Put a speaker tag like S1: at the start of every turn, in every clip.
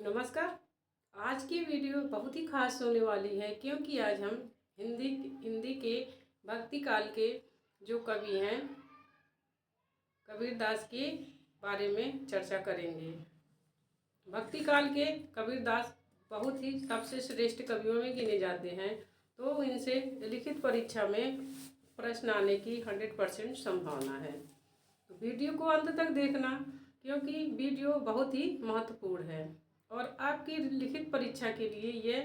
S1: नमस्कार। आज की वीडियो बहुत ही खास होने वाली है क्योंकि आज हम हिंदी के भक्ति काल के जो कवि हैं कबीरदास के बारे में चर्चा करेंगे। भक्ति काल के कबीरदास बहुत ही सबसे श्रेष्ठ कवियों में गिने जाते हैं, तो इनसे लिखित परीक्षा में प्रश्न आने की 100% संभावना है। तो वीडियो को अंत तक देखना क्योंकि वीडियो बहुत ही महत्वपूर्ण है और आपकी लिखित परीक्षा के लिए ये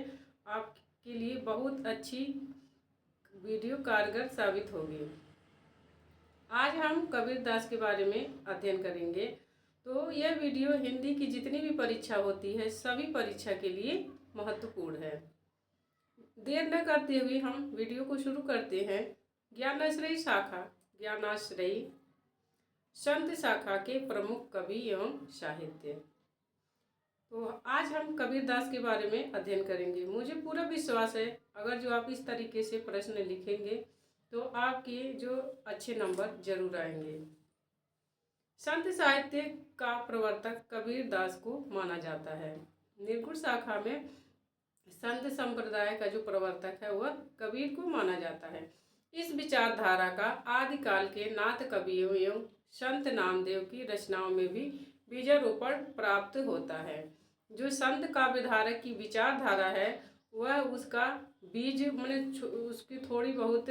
S1: आपके लिए बहुत अच्छी वीडियो कारगर साबित होगी। आज हम कबीरदास के बारे में अध्ययन करेंगे, तो यह वीडियो हिंदी की जितनी भी परीक्षा होती है सभी परीक्षा के लिए महत्वपूर्ण है। देर न करते हुए हम वीडियो को शुरू करते हैं। ज्ञानाश्रयी शाखा ज्ञानाश्रयी संत शाखा के प्रमुख कवि एवं साहित्य। तो आज हम कबीरदास के बारे में अध्ययन करेंगे। मुझे पूरा विश्वास है अगर जो आप इस तरीके से प्रश्न लिखेंगे तो आपके जो अच्छे नंबर जरूर आएंगे। संत साहित्य का प्रवर्तक कबीरदास को माना जाता है। निर्गुण शाखा में संत संप्रदाय का जो प्रवर्तक है वह कबीर को माना जाता है। इस विचारधारा का आदिकाल के नाथ कवियों एवं संत नामदेव की रचनाओं में भी बीजारोपण प्राप्त होता है। जो संत काव्यधारक की विचारधारा है वह उसका बीज माने उसकी थोड़ी बहुत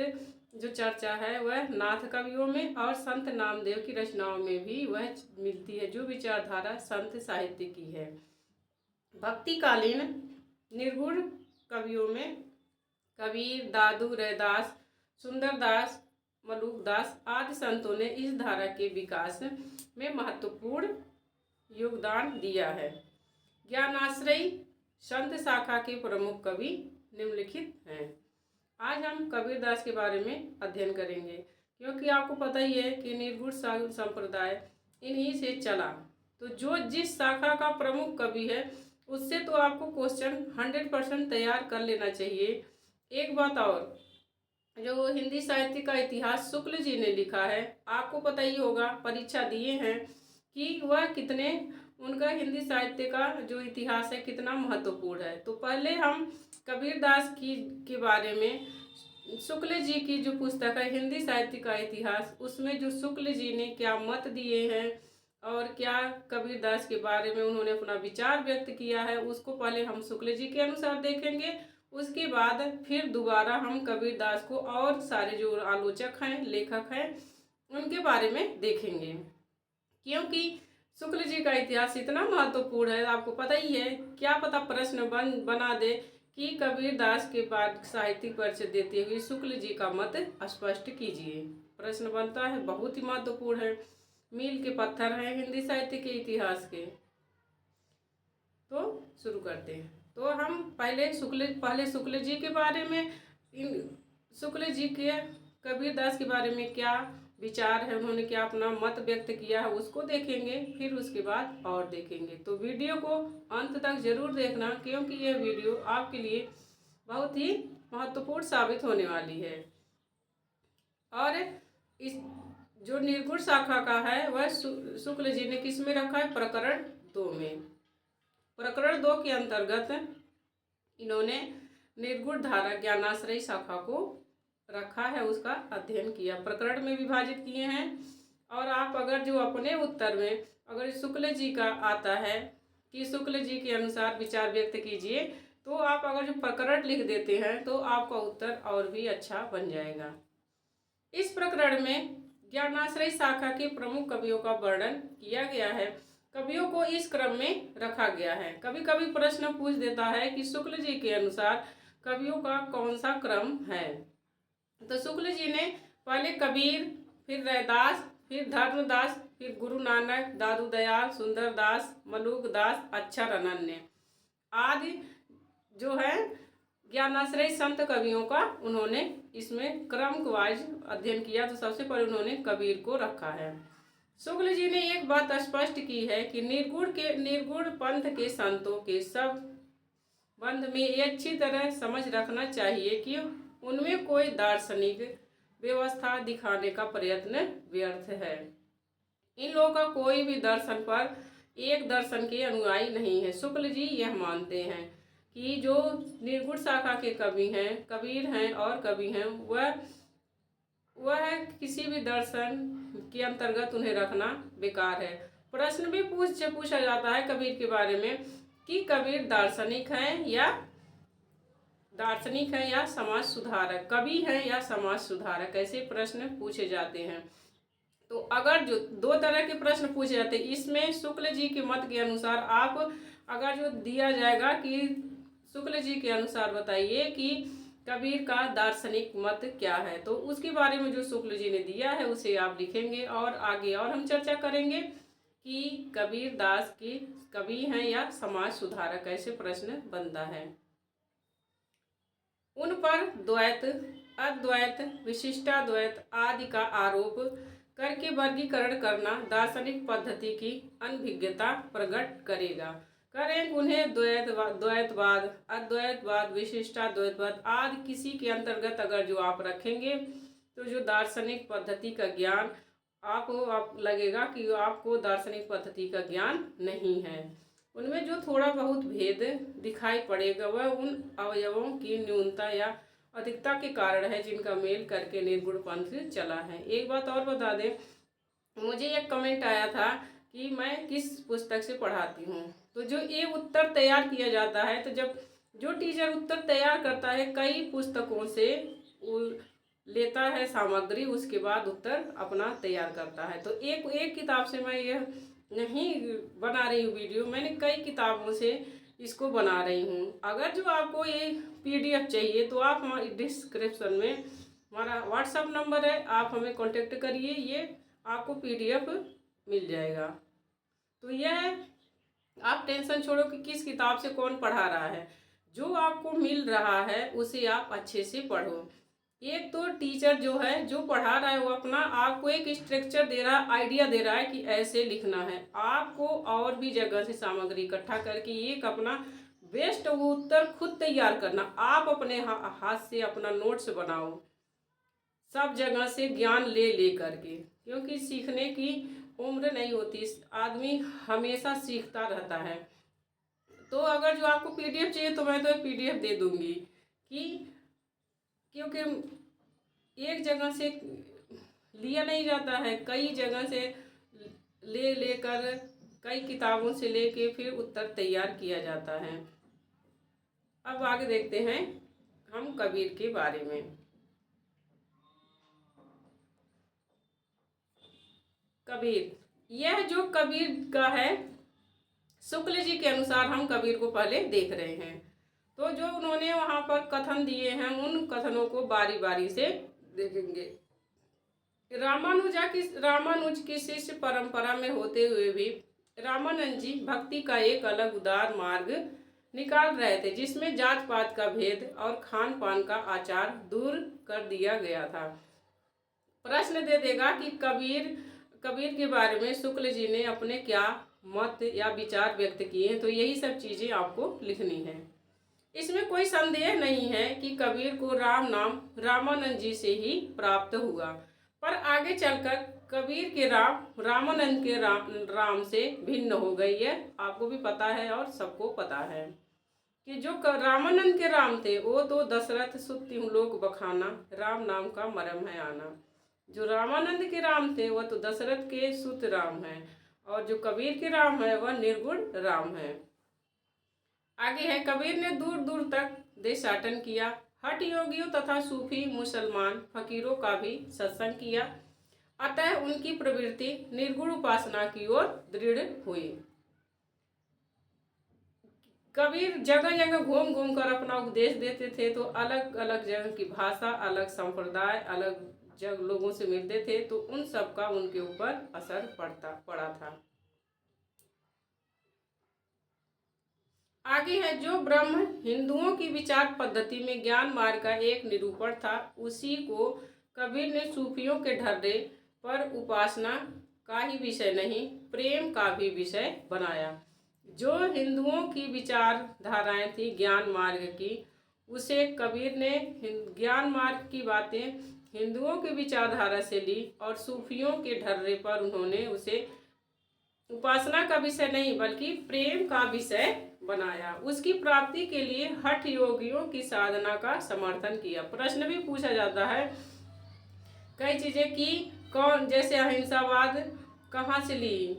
S1: जो चर्चा है वह नाथ कवियों में और संत नामदेव की रचनाओं में भी वह मिलती है, जो विचारधारा संत साहित्य की है। भक्तिकालीन निर्गुण कवियों में कबीर, दादू, रैदास, सुंदरदास, मलुकदास आदि संतों ने इस धारा के विकास में महत्वपूर्ण योगदान दिया है। ज्ञानाश्रयी संत शाखा के प्रमुख कवि निम्नलिखित हैं। आज हम कबीरदास के बारे में अध्ययन करेंगे क्योंकि आपको पता ही है कि निर्गुण संप्रदाय इन्हीं से चला, तो जो जिस शाखा का प्रमुख कवि है उससे तो आपको क्वेश्चन 100% तैयार कर लेना चाहिए। एक बात और, जो हिंदी साहित्य का इतिहास शुक्ल जी ने लिखा है, आपको पता ही होगा, परीक्षा दिए हैं कि वह कितने उनका हिंदी साहित्य का जो इतिहास है कितना महत्वपूर्ण है। तो पहले हम कबीरदास की के बारे में शुक्ल जी की जो पुस्तक है हिंदी साहित्य का इतिहास, उसमें जो शुक्ल जी ने क्या मत दिए हैं और क्या कबीरदास के बारे में उन्होंने अपना विचार व्यक्त किया है उसको पहले हम शुक्ल जी के अनुसार देखेंगे। उसके बाद फिर दोबारा हम कबीरदास को और सारे जो आलोचक हैं, लेखक हैं, उनके बारे में देखेंगे। क्योंकि शुक्ल जी का इतिहास इतना महत्वपूर्ण है, आपको पता ही है, क्या पता प्रश्न बना दे कि कबीरदास के बाद साहित्यिक परिचय देते हुए शुक्ल जी का मत स्पष्ट कीजिए। प्रश्न बनता है, बहुत ही महत्वपूर्ण है, मील के पत्थर हैं हिंदी साहित्य के इतिहास के। तो शुरू करते हैं। तो हम पहले शुक्ल जी के बारे में, शुक्ल जी के कबीरदास के बारे में क्या विचार है, उन्होंने क्या अपना मत व्यक्त किया है उसको देखेंगे, फिर उसके बाद और देखेंगे। तो वीडियो को अंत तक जरूर देखना क्योंकि यह वीडियो आपके लिए बहुत ही महत्वपूर्ण साबित होने वाली है। और इस जो निर्गुण शाखा का है वह शुक्ल जी ने किस में रखा है? प्रकरण 2 में। प्रकरण 2 के अंतर्गत इन्होंने निर्गुण धारा ज्ञानाश्रयी शाखा को रखा है, उसका अध्ययन किया, प्रकरण में विभाजित किए हैं। और आप अगर जो अपने उत्तर में अगर शुक्ल जी का आता है कि शुक्ल जी के अनुसार विचार व्यक्त कीजिए, तो आप अगर जो प्रकरण लिख देते हैं तो आपका उत्तर और भी अच्छा बन जाएगा। इस प्रकरण में ज्ञानाश्रयी शाखा के प्रमुख कवियों का वर्णन किया गया है। कवियों को इस क्रम में रखा गया है। कभी कभी प्रश्न पूछ देता है कि शुक्ल जी के अनुसार कवियों का कौन सा क्रम है। तो शुक्ल जी ने पहले कबीर, फिर रैदास, फिर धर्मदास, फिर गुरु नानक, दादू दयाल, सुंदरदास, मलुकदास, अक्षर अनन्य आदि जो है ज्ञानाश्रयी संत कवियों का उन्होंने इसमें क्रम वाइज अध्ययन किया। तो सबसे पहले उन्होंने कबीर को रखा है। शुक्ल जी ने एक बात स्पष्ट की है कि निर्गुण पंथ के संतों के सब बंध में ये अच्छी तरह समझ रखना चाहिए कि उनमें कोई दार्शनिक व्यवस्था दिखाने का प्रयत्न व्यर्थ है। इन लोगों का कोई भी दर्शन पर एक दर्शन के अनुयायी नहीं है। शुक्ल जी यह मानते हैं कि जो निर्गुण शाखा के कवि हैं, कबीर हैं और कवि हैं, वह किसी भी दर्शन के अंतर्गत उन्हें रखना बेकार है। प्रश्न भी पूछा जाता है कबीर के बारे में कि कबीर दार्शनिक हैं या समाज सुधारक, कवि हैं या समाज सुधारक, ऐसे प्रश्न पूछे जाते हैं। तो अगर जो दो तरह के प्रश्न पूछे जाते हैं, इसमें शुक्ल जी के मत के अनुसार आप अगर जो दिया जाएगा कि शुक्ल जी के अनुसार बताइए कि कबीर का दार्शनिक मत क्या है, तो उसके बारे में जो शुक्ल जी ने दिया है उसे आप लिखेंगे और आगे और हम चर्चा करेंगे कि कबीर दास की कवि हैं या समाज सुधारक, ऐसे प्रश्न बनता है। उन पर द्वैत, अद्वैत, विशिष्टाद्वैत आदि का आरोप करके वर्गीकरण करना दार्शनिक पद्धति की अनभिज्ञता प्रकट करेगा। करें उन्हें द्वैतवाद, अद्वैतवाद, विशिष्टाद्वैतवाद आदि किसी के अंतर्गत अगर जो आप रखेंगे तो जो दार्शनिक पद्धति का ज्ञान आपको लगेगा कि आपको दार्शनिक पद्धति का ज्ञान नहीं है। उनमें जो थोड़ा बहुत भेद दिखाई पड़ेगा वह उन अवयवों की न्यूनता या अधिकता के कारण है जिनका मेल करके निर्गुण पंथ चला है। एक बात और बता दें, मुझे एक कमेंट आया था कि मैं किस पुस्तक से पढ़ाती हूँ, तो जो ये उत्तर तैयार किया जाता है, तो जब जो टीचर उत्तर तैयार करता है कई पुस्तकों से लेता है सामग्री, उसके बाद उत्तर अपना तैयार करता है। तो एक किताब से मैं यह नहीं बना रही हूँ वीडियो, मैंने कई किताबों से इसको बना रही हूँ। अगर जो आपको ये PDF चाहिए तो आप हमारे डिस्क्रिप्शन में हमारा व्हाट्सअप नंबर है, आप हमें कांटेक्ट करिए, ये आपको PDF मिल जाएगा। तो यह आप टेंशन छोड़ो कि किस किताब से कौन पढ़ा रहा है, जो आपको मिल रहा है उसे आप अच्छे से पढ़ो। एक तो टीचर जो है जो पढ़ा रहा है वो अपना आपको एक स्ट्रक्चर दे रहा है, आइडिया दे रहा है कि ऐसे लिखना है। आपको और भी जगह से सामग्री इकट्ठा करके एक अपना बेस्ट उत्तर खुद तैयार करना। आप अपने हाथ से अपना नोट्स बनाओ, सब जगह से ज्ञान ले करके, क्योंकि सीखने की उम्र नहीं होती, आदमी हमेशा सीखता रहता है। तो अगर जो आपको PDF चाहिए तो मैं तो PDF दे दूंगी क्योंकि एक जगह से लिया नहीं जाता है, कई जगह से लेकर कई किताबों से लेके फिर उत्तर तैयार किया जाता है। अब आगे देखते हैं हम कबीर के बारे में। कबीर, यह जो कबीर का है, शुक्ल जी के अनुसार हम कबीर को पहले देख रहे हैं। तो जो उन्होंने वहां पर कथन दिए हैं उन कथनों को बारी बारी से देखेंगे। रामानुज की शिष्य परंपरा में होते हुए भी रामानंद जी भक्ति का एक अलग उदार मार्ग निकाल रहे थे, जिसमें जात पात का भेद और खान पान का आचार दूर कर दिया गया था। प्रश्न दे देगा कि कबीर के बारे में शुक्ल जी ने अपने क्या मत या विचार व्यक्त किए हैं, तो यही सब चीजें आपको लिखनी है। इसमें कोई संदेह नहीं है कि कबीर को राम नाम रामानंद जी से ही प्राप्त हुआ, पर आगे चलकर कबीर के राम रामानंद के राम से भिन्न हो गई है। आपको भी पता है और सबको पता है कि जो रामानंद के राम थे वो तो दशरथ सुत लोक बखाना, राम नाम का मरम है आना। जो रामानंद के राम थे वह तो दशरथ के सुत राम है, और जो कबीर के राम है वह निर्गुण राम है। आगे है, कबीर ने दूर दूर तक देशाटन किया, हठ योगियों तथा सूफी मुसलमान फकीरों का भी सत्संग किया, अतः उनकी प्रवृत्ति निर्गुण उपासना की ओर दृढ़ हुई। कबीर जगह जगह घूम घूम कर अपना उपदेश देते थे, तो अलग अलग जगह की भाषा, अलग संप्रदाय, अलग जग लोगों से मिलते थे, तो उन सब का उनके ऊपर असर पड़ा था। आगे है, जो ब्रह्म हिंदुओं की विचार पद्धति में ज्ञान मार्ग का एक निरूपण था, उसी को कबीर ने सूफियों के ढर्रे पर उपासना का ही विषय नहीं, प्रेम का भी विषय बनाया। जो हिंदुओं की विचारधाराएं थी ज्ञान मार्ग की, उसे कबीर ने ज्ञान मार्ग की बातें हिंदुओं की विचारधारा से ली और सूफियों के ढर्रे पर उन्होंने उसे उपासना का विषय नहीं बल्कि प्रेम का विषय बनाया। उसकी प्राप्ति के लिए हठ योगियों की साधना का समर्थन किया। प्रश्न भी पूछा जाता है कई चीजें कि कौन, जैसे अहिंसावाद कहाँ से ली,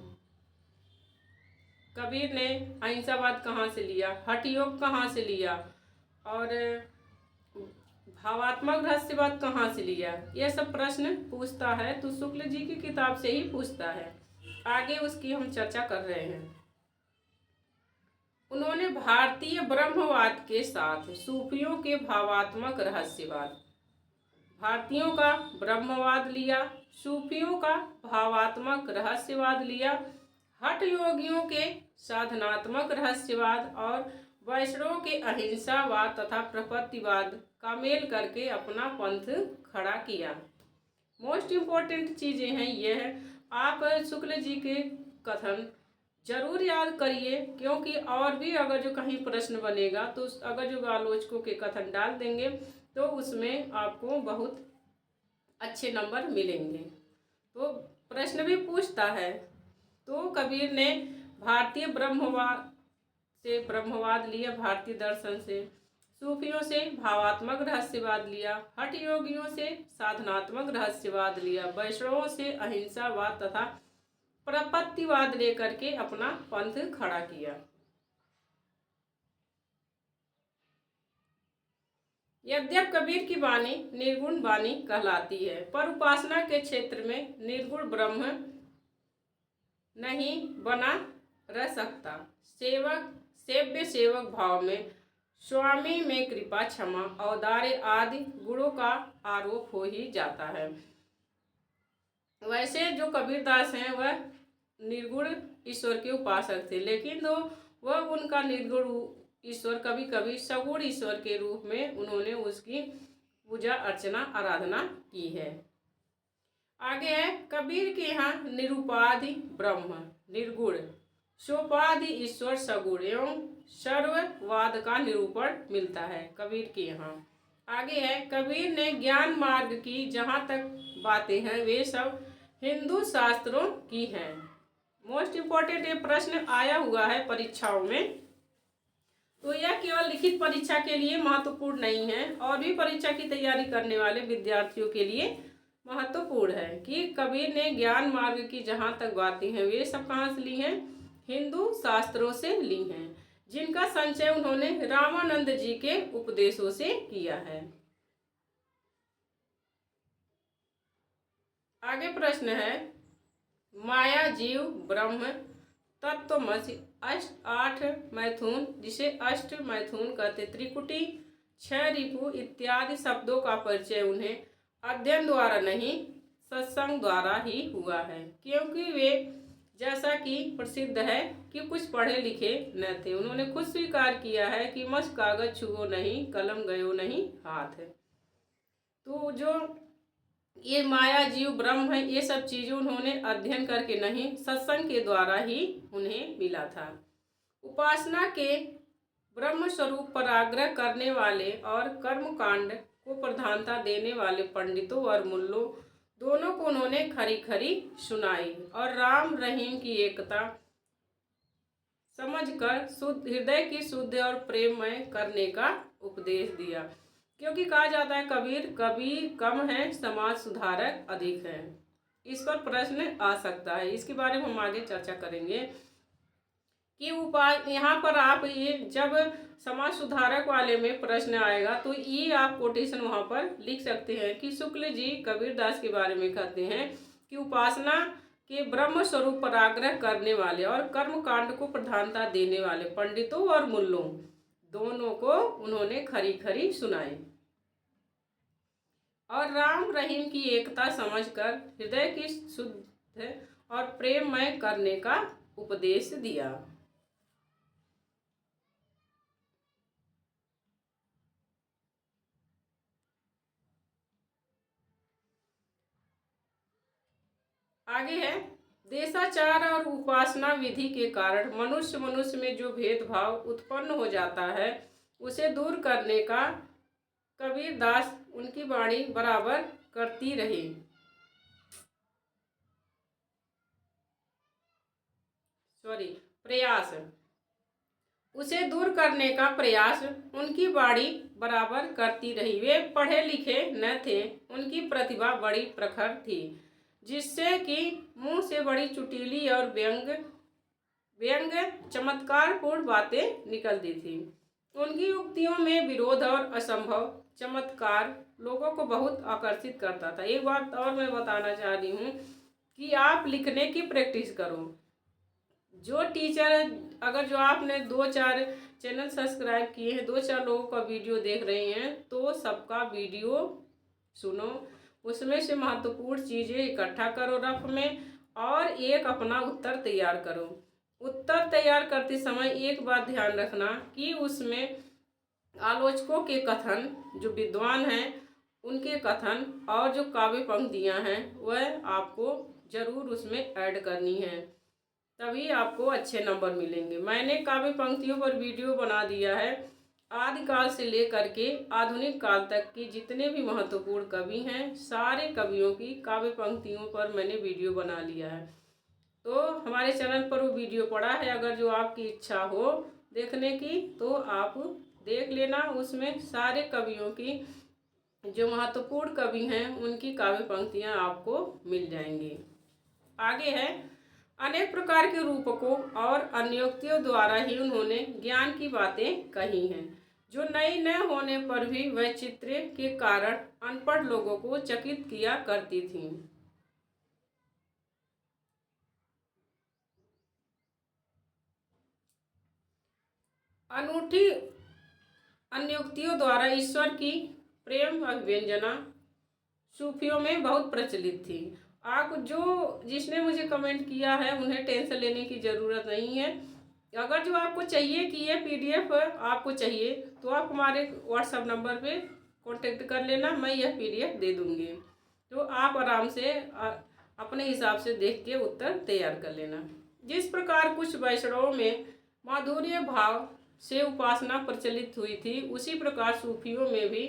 S1: कबीर ने अहिंसावाद कहाँ से लिया, हठ योग कहाँ से लिया, और भावात्मक रहस्यवाद कहाँ से लिया, यह सब प्रश्न पूछता है तो शुक्ल जी की किताब से ही पूछता है। आगे उसकी हम चर्चा कर रहे हैं। उन्होंने भारतीय ब्रह्मवाद के साथ सूफियों के भावात्मक रहस्यवाद, भारतीयों का ब्रह्मवाद लिया, सूफियों का भावात्मक रहस्यवाद लिया, हठ योगियों के साधनात्मक रहस्यवाद और वैष्णव के अहिंसावाद तथा प्रपत्तिवाद का मेल करके अपना पंथ खड़ा किया। मोस्ट इम्पोर्टेंट चीज़ें हैं यह, आप शुक्ल जी के कथन जरूर याद करिए, क्योंकि और भी अगर जो कहीं प्रश्न बनेगा तो अगर जो आलोचकों के कथन डाल देंगे तो उसमें आपको बहुत अच्छे नंबर मिलेंगे। तो प्रश्न भी पूछता है, तो कबीर ने भारतीय ब्रह्मवाद से ब्रह्मवाद लिया, भारतीय दर्शन से, सूफियों से भावात्मक रहस्यवाद लिया, हठ योगियों से साधनात्मक रहस्यवाद लिया, वैष्णवों से अहिंसावाद तथा प्रपत्तिवाद लेकर के अपना पंथ खड़ा किया। यद्यप कबीर की वाणी निर्गुण वाणी कहलाती है, पर उपासना के क्षेत्र में निर्गुण ब्रह्म नहीं बना रह सकता। सेवक सेव्य सेवक भाव में, स्वामी में कृपा, क्षमा, औदार्य आदि गुणों का आरोप हो ही जाता है। वैसे जो कबीरदास हैं वह निर्गुण ईश्वर के उपासक थे, लेकिन तो वह उनका निर्गुण ईश्वर कभी कभी सगुण ईश्वर के रूप में उन्होंने उसकी पूजा अर्चना आराधना की है। आगे है कबीर के यहाँ निरुपाधि ब्रह्म निर्गुण, सोपाधि ईश्वर सगुण एवं सर्ववाद का निरूपण मिलता है कबीर के यहाँ। आगे है कबीर ने ज्ञान मार्ग की जहाँ तक बातें हैं वे सब हिंदू शास्त्रों की हैं। मोस्ट इम्पोर्टेंट ये प्रश्न आया हुआ है परीक्षाओं में, तो यह केवल लिखित परीक्षा के लिए महत्वपूर्ण नहीं है, और भी परीक्षा की तैयारी करने वाले विद्यार्थियों के लिए महत्वपूर्ण है कि कबीर ने ज्ञान मार्ग की जहाँ तक बातें हैं वे सब कहाँ से ली हैं, हिंदू शास्त्रों से ली हैं, जिनका संचय उन्होंने रामानंद जी के उपदेशों से किया है। आगे प्रश्न है माया जीव ब्रह्म तत्वमसि आठ मैथुन, जिसे अष्ट मैथुन कहते, त्रिकुटी, छह रिपु इत्यादि शब्दों का परिचय उन्हें अध्ययन द्वारा नहीं सत्संग द्वारा ही हुआ है, क्योंकि वे जैसा कि प्रसिद्ध है कि कुछ पढ़े लिखे न थे। उन्होंने खुद स्वीकार किया है कि मस कागज छुओ नहीं, कलम गयो नहीं हाथ। तो जो ये माया जीव ब्रह्म है ये सब चीज़ें उन्होंने अध्ययन करके नहीं सत्संग के द्वारा ही उन्हें मिला था। उपासना के ब्रह्म स्वरूप पर आग्रह करने वाले और कर्मकांड को प्रधानता देने वाले पंडितों और मुल्लों दोनों को उन्होंने खरी खरी सुनाई और राम रहीम की एकता समझकर शुद्ध हृदय की शुद्ध और प्रेममय करने का उपदेश दिया, क्योंकि कहा जाता है कबीर कम है समाज सुधारक अधिक है। इस पर प्रश्न आ सकता है, इसके बारे में हम आगे चर्चा करेंगे कि यहाँ पर आप ये जब समाज सुधारक वाले में प्रश्न आएगा तो ये आप कोटेशन वहाँ पर लिख सकते हैं कि शुक्ल जी कबीरदास के बारे में कहते हैं कि उपासना के ब्रह्म स्वरूप पर आग्रह करने वाले और कर्म कांड को प्रधानता देने वाले पंडितों और मुल्लों दोनों को उन्होंने खरी खरी सुनाई और राम रहीम की एकता समझकर हृदय की शुद्ध और प्रेममय करने का उपदेश दिया। आगे है देशाचार और उपासना विधि के कारण मनुष्य में जो भेदभाव उत्पन्न हो जाता है उसे दूर करने का कबीरदास उनकी वाणी बराबर करती रही। प्रयास, उसे दूर करने का प्रयास उनकी बाड़ी बराबर करती रही। वे पढ़े लिखे न थे, उनकी प्रतिभा बड़ी प्रखर थी, जिससे कि मुंह से बड़ी चुटीली और व्यंग चमत्कारपूर्ण बातें निकलती थी। उनकी उक्तियों में विरोध और असंभव चमत्कार लोगों को बहुत आकर्षित करता था। एक बात और मैं बताना चाह रही हूँ कि आप लिखने की प्रैक्टिस करो। जो टीचर, अगर जो आपने 2-4 चैनल सब्सक्राइब किए हैं, 2-4 लोगों का वीडियो देख रहे हैं, तो सबका वीडियो सुनो, उसमें से महत्वपूर्ण चीज़ें इकट्ठा करो रफ में, और एक अपना उत्तर तैयार करो। उत्तर तैयार करते समय एक बात ध्यान रखना कि उसमें आलोचकों के कथन, जो विद्वान हैं उनके कथन, और जो काव्य पंक्तियाँ हैं वह आपको जरूर उसमें ऐड करनी है, तभी आपको अच्छे नंबर मिलेंगे। मैंने काव्य पंक्तियों पर वीडियो बना दिया है। आदिकाल से लेकर के आधुनिक काल तक की जितने भी महत्वपूर्ण कवि हैं, सारे कवियों की काव्य पंक्तियों पर मैंने वीडियो बना लिया है। तो हमारे चैनल पर वो वीडियो पड़ा है, अगर जो आपकी इच्छा हो देखने की तो आप देख लेना। उसमें सारे कवियों की, जो महत्वपूर्ण कवि हैं, उनकी काव्य पंक्तियाँ आपको मिल जाएंगी। आगे है, अनेक प्रकार के रूपकों और अन्योक्तियों द्वारा ही उन्होंने ज्ञान की बातें कही हैं, जो नई न होने पर भी वैचित्र्य के कारण अनपढ़ लोगों को चकित किया करती थीं। अनूठी अन्योक्तियों द्वारा ईश्वर की प्रेम अभिव्यंजना सूफियों में बहुत प्रचलित थी। आप जिसने मुझे कमेंट किया है उन्हें टेंशन लेने की ज़रूरत नहीं है। अगर जो आपको चाहिए कि ये PDF आपको चाहिए, तो आप हमारे WhatsApp नंबर पे कांटेक्ट कर लेना, मैं यह PDF दे दूँगी। तो आप आराम से अपने हिसाब से देख के उत्तर तैयार कर लेना। जिस प्रकार कुछ वैष्णवों में माधुर्य भाव से उपासना प्रचलित हुई थी, उसी प्रकार सूफियों में भी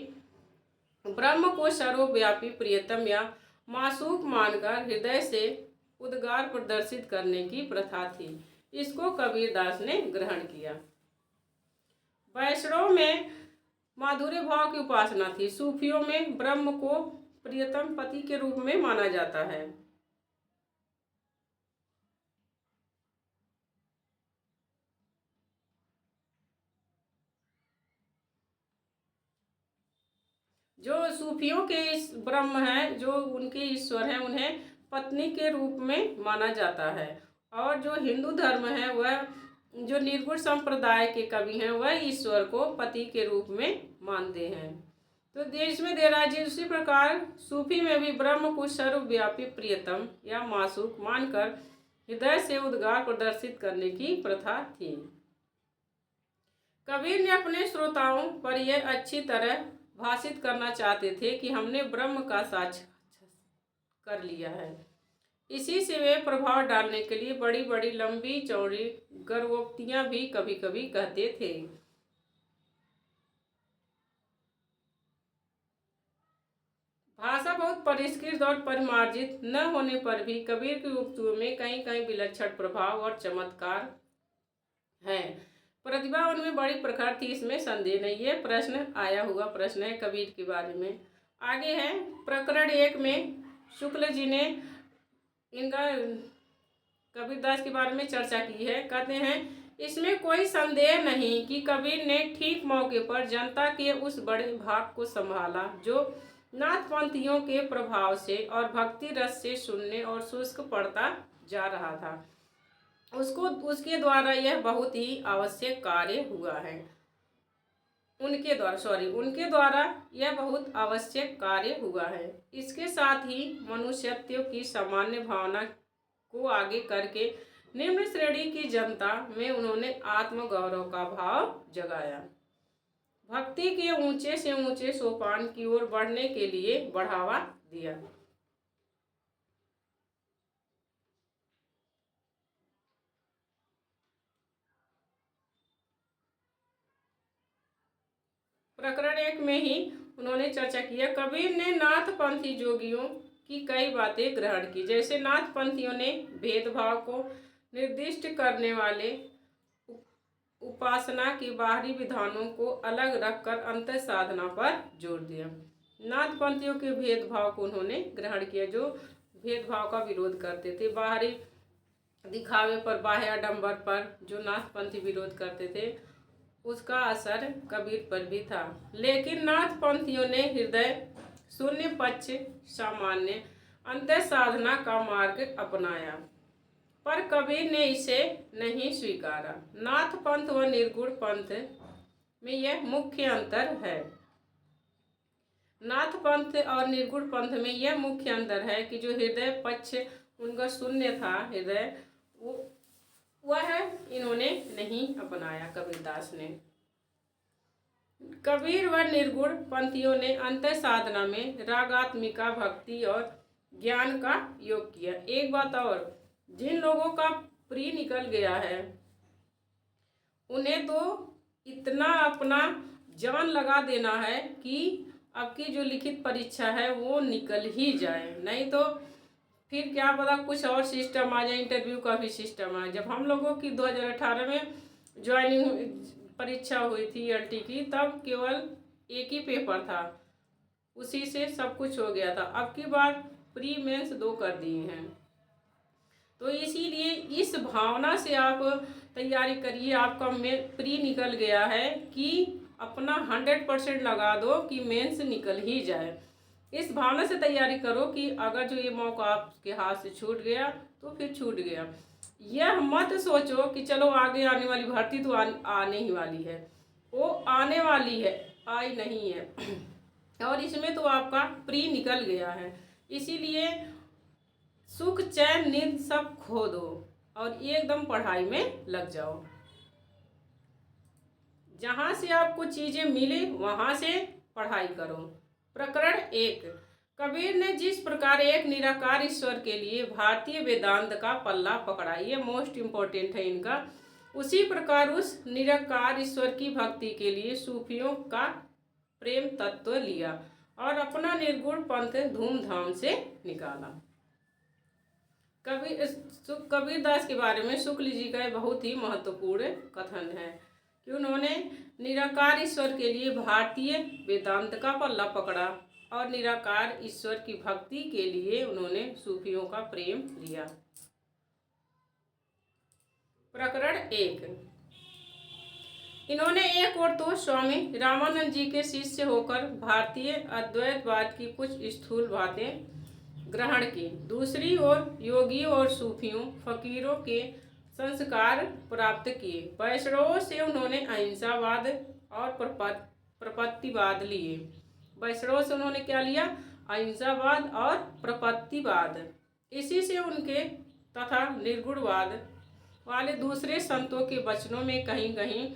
S1: ब्रह्म को सर्वव्यापी प्रियतम या मासूक मानकर हृदय से उद्गार प्रदर्शित करने की प्रथा थी। इसको कबीरदास ने ग्रहण किया। वैष्णव में माधुर्य भाव की उपासना थी, सूफियों में ब्रह्म को प्रियतम पति के रूप में माना जाता है। जो सूफियों के इस ब्रह्म हैं, जो उनके ईश्वर हैं, उन्हें पत्नी के रूप में माना जाता है। और जो हिंदू धर्म है, वह जो निर्गुण संप्रदाय के कवि हैं, वह ईश्वर को पति के रूप में मानते हैं। तो देश में दे रहा है, उसी प्रकार सूफी में भी ब्रह्म को सर्वव्यापी प्रियतम या मासूक मानकर हृदय से उद्गार प्रदर्शित करने की प्रथा थी। कबीर ने अपने श्रोताओं पर यह अच्छी तरह भाषित करना चाहते थे कि हमने ब्रह्म का साक्षात्कार कर लिया है। इसी से वे प्रभाव डालने के लिए बड़ी बड़ी लंबी चौड़ी गर्वोक्तियां भी कभी कभी कहते थे। भाषा बहुत परिष्कृत और परिमार्जित न होने पर भी कबीर की उक्तियों में कहीं कहीं विलक्षण प्रभाव और चमत्कार है। प्रतिभा उनमें बड़ी प्रखर थी, इसमें संदेह नहीं है। प्रश्न आया हुआ प्रश्न है कबीर के बारे में। आगे है, प्रकरण 1 में शुक्ल जी ने इनका कबीरदास के बारे में चर्चा की है। कहते हैं, इसमें कोई संदेह नहीं कि कबीर ने ठीक मौके पर जनता के उस बड़े भाग को संभाला जो नाथपंथियों के प्रभाव से और भक्ति रस से शून्य और शुष्क पड़ता जा रहा था। उसके द्वारा यह बहुत ही आवश्यक कार्य हुआ है। उनके द्वारा यह बहुत आवश्यक कार्य हुआ है। इसके साथ ही मनुष्यत्व की सामान्य भावना को आगे करके निम्न श्रेणी की जनता में उन्होंने आत्मगौरव का भाव जगाया, भक्ति के ऊंचे से ऊंचे सोपान की ओर बढ़ने के लिए बढ़ावा दिया। प्रकरण 1 में ही उन्होंने चर्चा किया। कबीर ने नाथपंथी जोगियों की कई बातें ग्रहण की। जैसे नाथपंथियों ने भेदभाव को निर्दिष्ट करने वाले उपासना के बाहरी विधानों को अलग रखकर अंतर साधना पर जोर दिया। नाथपंथियों के भेदभाव को उन्होंने ग्रहण किया, जो भेदभाव का विरोध करते थे, बाहरी दिखावे पर, बाह्य आडंबर पर जो नाथपंथी विरोध करते थे, उसका असर कबीर पर भी था। लेकिन नाथपंथियों ने हृदय शून्य पक्ष सामान्य अंतर साधना का मार्ग अपनाया, पर कबीर ने इसे नहीं स्वीकारा। नाथ पंथ व निर्गुण पंथ में यह मुख्य अंतर है। नाथ पंथ और निर्गुण पंथ में यह मुख्य अंतर है कि जो हृदय पक्ष उनका शून्य था, हृदय, वह इन्होंने नहीं अपनाया, कबीरदास ने। कबीर व निर्गुण पंथियों ने अंतर साधना में रागात्मिका भक्ति और ज्ञान का योग किया। एक बात और, जिन लोगों का प्रिय निकल गया है उन्हें तो इतना अपना जान लगा देना है कि अब की जो लिखित परीक्षा है वो निकल ही जाए, नहीं तो फिर क्या पता कुछ और सिस्टम आ जाए, इंटरव्यू का भी सिस्टम आए। जब हम लोगों की 2018 में ज्वाइनिंग परीक्षा हुई थी ELT की, तब केवल एक ही पेपर था, उसी से सब कुछ हो गया था। अब की बार प्री मेंस 2 कर दिए हैं, तो इसीलिए इस भावना से आप तैयारी करिए। आपका प्री निकल गया है कि अपना 100% लगा दो कि मेंस निकल ही जाए। इस भावना से तैयारी करो कि अगर जो ये मौका आपके हाथ से छूट गया तो फिर छूट गया। यह मत सोचो कि चलो आगे आने वाली भर्ती तो आने ही वाली है, वो आने वाली है, आई नहीं है और इसमें तो आपका प्री निकल गया है। इसीलिए सुख चैन नींद सब खो दो और एकदम पढ़ाई में लग जाओ। जहाँ से आपको चीजें मिले वहाँ से पढ़ाई करो। प्रकरण 1। कबीर ने जिस प्रकार एक निराकार ईश्वर के लिए भारतीय वेदांत का पल्ला पकड़ा, ये मोस्ट इम्पोर्टेंट है इनका, उसी प्रकार उस निराकार ईश्वर की भक्ति के लिए सूफियों का प्रेम तत्व लिया और अपना निर्गुण पंथ धूमधाम से निकाला। कबीरदास के बारे में शुक्ल जी का बहुत ही महत्वपूर्ण कथन है कि उन्होंने निराकार ईश्वर के लिए भारतीय वेदांत का पल्ला पकड़ा और निराकार ईश्वर की भक्ति के लिए उन्होंने सूफियों का प्रेम लिया। प्रकरण 1। इन्होंने एक ओर तो स्वामी रामानंद जी के शिष्य होकर भारतीय अद्वैतवाद की कुछ स्थूल बातें ग्रहण की, दूसरी ओर योगियों और सूफियों फकीरों के संस्कार प्राप्त किए। वैष्णवों से उन्होंने अहिंसावाद और प्रपत्तिवाद लिए। वैष्णवों से उन्होंने क्या लिया? अहिंसावाद और प्रपत्तिवाद। इसी से उनके तथा निर्गुणवाद वाले दूसरे संतों के वचनों में कहीं कहीं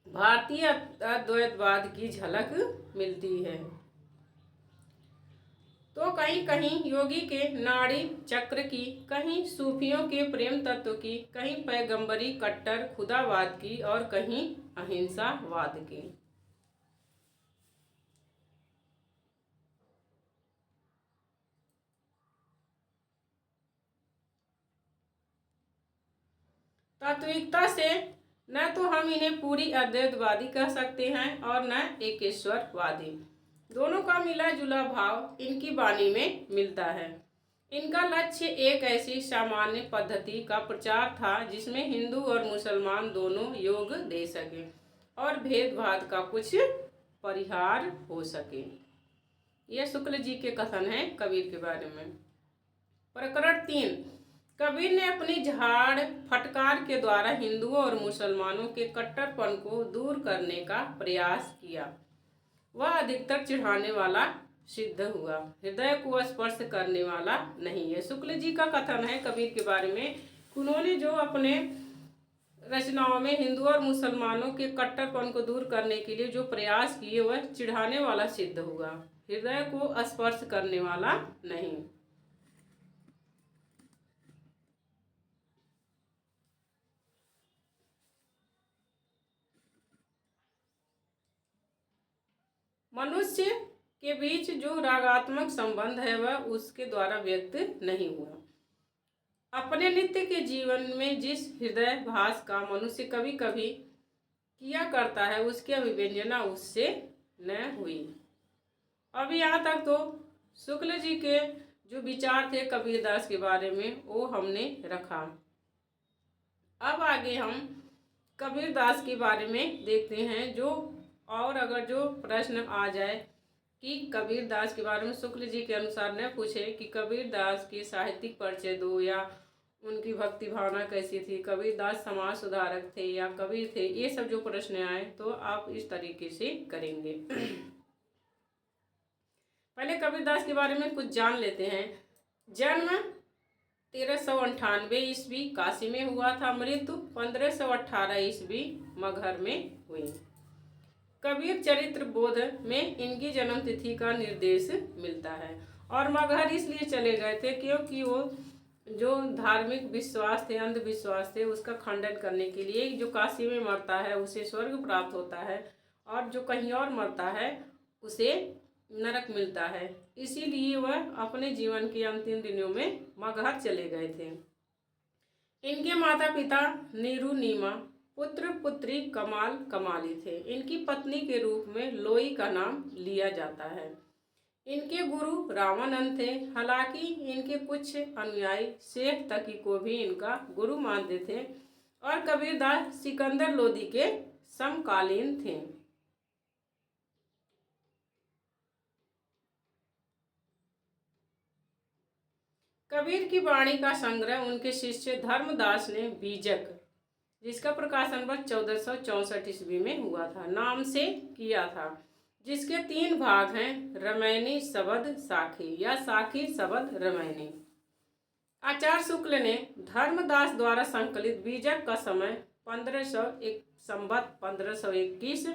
S1: भारतीय अद्वैतवाद की झलक मिलती है, तो कहीं कहीं योगी के नाड़ी चक्र की, कहीं सूफियों के प्रेम तत्व की, कहीं पैगंबरी कट्टर खुदावाद की और कहीं अहिंसावाद की। तात्विकता से न तो हम इन्हें पूरी अद्वैतवादी कह सकते हैं और न एकेश्वरवादी। दोनों का मिला जुला भाव इनकी वाणी में मिलता है। इनका लक्ष्य एक ऐसी सामान्य पद्धति का प्रचार था जिसमें हिंदू और मुसलमान दोनों योग दे सके और भेदभाव का कुछ परिहार हो सके। यह शुक्ल जी के कथन है कबीर के बारे में। प्रकरण 3। कबीर ने अपनी झाड़ फटकार के द्वारा हिंदुओं और मुसलमानों के कट्टरपन को दूर करने का प्रयास किया। वह अधिकतर चिढ़ाने वाला सिद्ध हुआ, हृदय को स्पर्श करने वाला नहीं है। शुक्ल जी का कथन है कबीर के बारे में, उन्होंने जो अपने रचनाओं में हिंदू और मुसलमानों के कट्टरपन को दूर करने के लिए जो प्रयास किए वह चिढ़ाने वाला सिद्ध हुआ, हृदय को स्पर्श करने वाला नहीं। मनुष्य के बीच जो रागात्मक संबंध है वह उसके द्वारा व्यक्त नहीं हुआ। अपने नित्य के जीवन में जिस हृदय भास का मनुष्य कभी कभी किया करता है, उसकी अभिव्यंजना उससे न हुई। अब यहाँ तक तो शुक्ल जी के जो विचार थे कबीरदास के बारे में वो हमने रखा। अब आगे हम कबीरदास के बारे में देखते हैं। जो और अगर जो प्रश्न आ जाए कि कबीरदास के बारे में शुक्ल जी के अनुसार न पूछे कि कबीरदास की साहित्यिक परिचय दो, या उनकी भक्ति भावना कैसी थी, कबीरदास समाज सुधारक थे या कबीर थे, ये सब जो प्रश्न आए तो आप इस तरीके से करेंगे। पहले कबीरदास के बारे में कुछ जान लेते हैं। जन्म 1398 ईस्वी काशी में हुआ था। मृत्यु 1518 ईस्वी मगहर में हुई। कबीर चरित्र बोध में इनकी जन्म तिथि का निर्देश मिलता है। और मगहर इसलिए चले गए थे क्योंकि वो जो धार्मिक विश्वास थे, अंधविश्वास थे, उसका खंडन करने के लिए। जो काशी में मरता है उसे स्वर्ग प्राप्त होता है, और जो कहीं और मरता है उसे नरक मिलता है। इसीलिए वह अपने जीवन के अंतिम दिनों में मगहर चले गए थे। इनके माता पिता नीरू नीमा, पुत्र पुत्री कमाल कमाली थे। इनकी पत्नी के रूप में लोई का नाम लिया जाता है। इनके गुरु रामानंद थे। हालांकि इनके कुछ अनुयायी शेख तकी को भी इनका गुरु मानते थे, और कबीरदास सिकंदर लोदी के समकालीन थे। कबीर की वाणी का संग्रह उनके शिष्य धर्मदास ने बीजक, जिसका प्रकाशन वर्ष 1464 ईस्वी में हुआ था, नाम से किया था, जिसके 3 भाग हैं, रमैनी शबद साखी या साखी शबद रमैनी। आचार्य शुक्ल ने धर्मदास द्वारा संकलित बीजक का समय 1501 संवत 1521